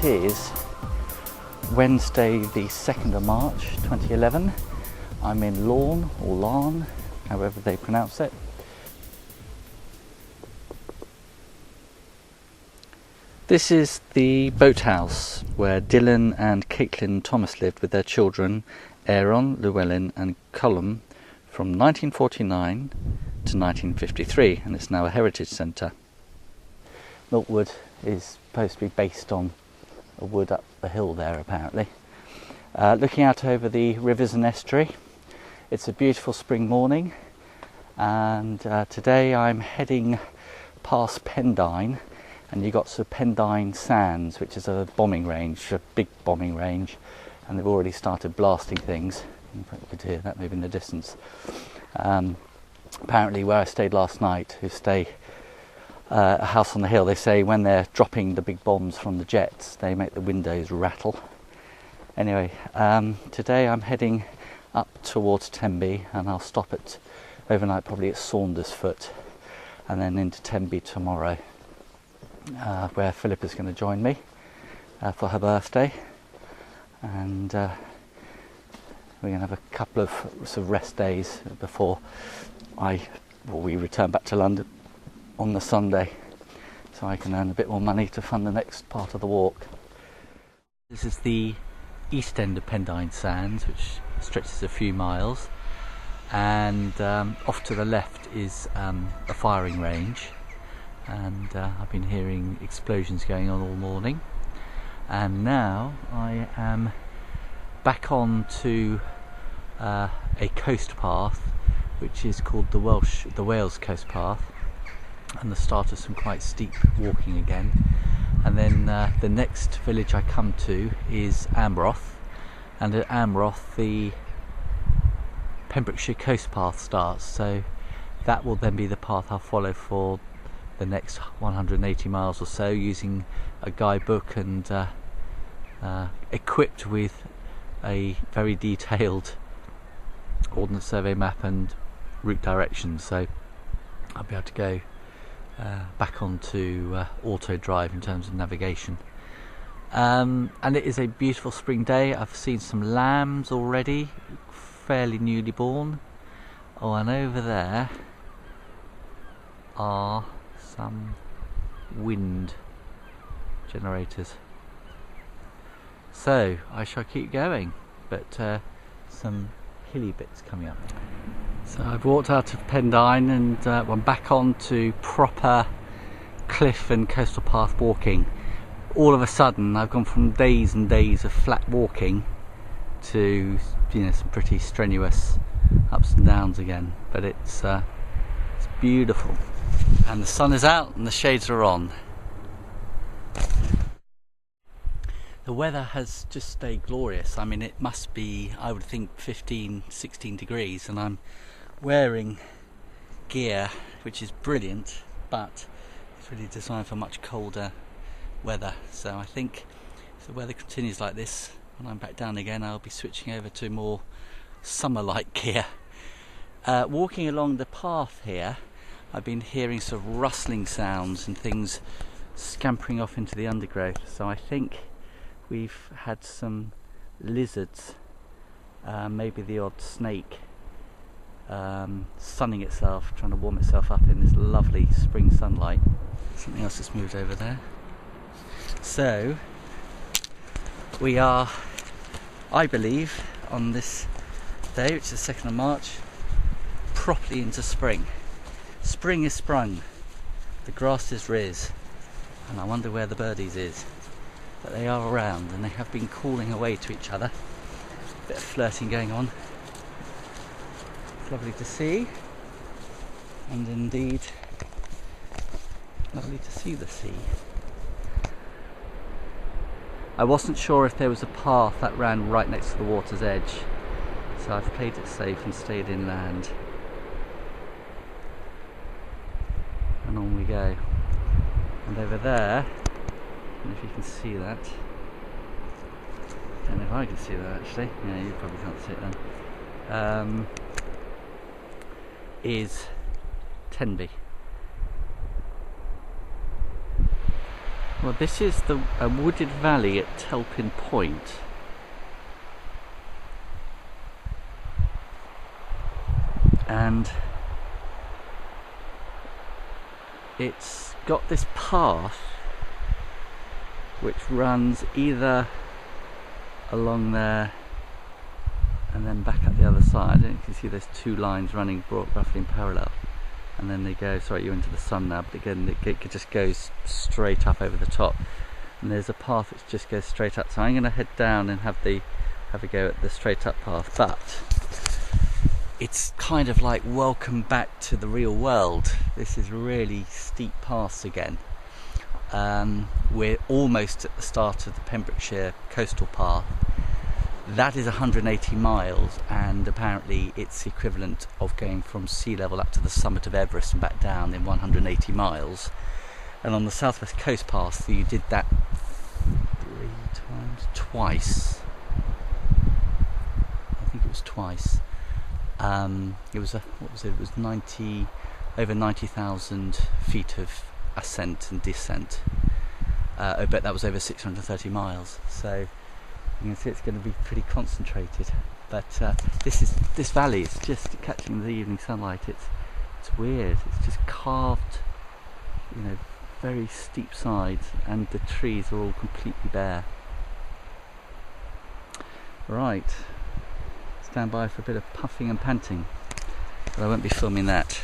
It is Wednesday the 2nd of March 2011. I'm in Laugharne, or Laugharne, however they pronounce it. This is the boathouse where Dylan and Caitlin Thomas lived with their children Aaron, Llewellyn and Cullum from 1949 to 1953, and it's now a heritage centre. Milkwood is supposed to be based on a wood up the hill there apparently. Looking out over the rivers and estuary, it's a beautiful spring morning, and today I'm heading past Pendine, and you've got sort of Pendine Sands, which is a bombing range, a big bombing range, and they've already started blasting things. You could hear that maybe in the distance. Apparently where I stayed last night, a house on the hill, they say when they're dropping the big bombs from the jets, they make the windows rattle. Anyway, today I'm heading up towards Tenby, and I'll stop overnight probably at Saundersfoot, and then into Tenby tomorrow, where Philippa's going to join me for her birthday, and we're going to have a couple of sort of rest days before we return back to London on the Sunday, so I can earn a bit more money to fund the next part of the walk. This is the east end of Pendine Sands, which stretches a few miles, and off to the left is a firing range, and I've been hearing explosions going on all morning, and now I am back on to a coast path which is called the Wales Coast Path, and the start of some quite steep walking again. And then the next village I come to is Amroth, and at Amroth the Pembrokeshire Coast Path starts, so that will then be the path I'll follow for the next 180 miles or so, using a guidebook and equipped with a very detailed Ordnance Survey map and route directions, so I'll be able to go back onto auto drive in terms of navigation. And it is a beautiful spring day. I've seen some lambs already, fairly newly born. Oh, and over there are some wind generators. So I shall keep going, but some hilly bits coming up. So I've walked out of Pendine, and I'm back on to proper cliff and coastal path walking. All of a sudden I've gone from days and days of flat walking to some pretty strenuous ups and downs again, but it's beautiful, and the sun is out and the shades are on. The weather has just stayed glorious. I mean, it must be, I would think, 15-16 degrees, and I'm wearing gear which is brilliant, but it's really designed for much colder weather. So I think if the weather continues like this, when I'm back down again, I'll be switching over to more summer-like gear. Walking along the path here, I've been hearing sort of rustling sounds and things scampering off into the undergrowth, so I think we've had some lizards, maybe the odd snake, sunning itself, trying to warm itself up in this lovely spring sunlight. Something else has moved over there. So we are, I believe, on this day, which is the 2nd of March, properly into spring. Spring is sprung, the grass is riz, and I wonder where the birdies is. But they are around, and they have been calling away to each other. A bit of flirting going on. It's lovely to see, and indeed lovely to see the sea. I wasn't sure if there was a path that ran right next to the water's edge, so I've played it safe and stayed inland. And on we go. And over there, I don't know if you can see that. I don't know if I can see that actually. Yeah, you probably can't see it then. Is Tenby. Well, this is a wooded valley at Telpin Point. And it's got this path which runs either along there and then back up the other side. I don't know if you can see there's two lines running roughly in parallel, and then they go, sorry, you're into the sun now, but again it just goes straight up over the top, and there's a path which just goes straight up. So I'm going to head down and have a go at the straight up path, but it's kind of like welcome back to the real world. This is really steep paths again. We're almost at the start of the Pembrokeshire coastal path. That is 180 miles, and apparently it's the equivalent of going from sea level up to the summit of Everest and back down in 180 miles. And on the southwest coast path, you did that twice. I think it was twice. It was It was over 90,000 feet of ascent and descent. I bet that was over 630 miles. So you can see it's going to be pretty concentrated. But this valley is just catching the evening sunlight. It's weird. It's just carved, very steep sides, and the trees are all completely bare. Right. Stand by for a bit of puffing and panting, but I won't be filming that.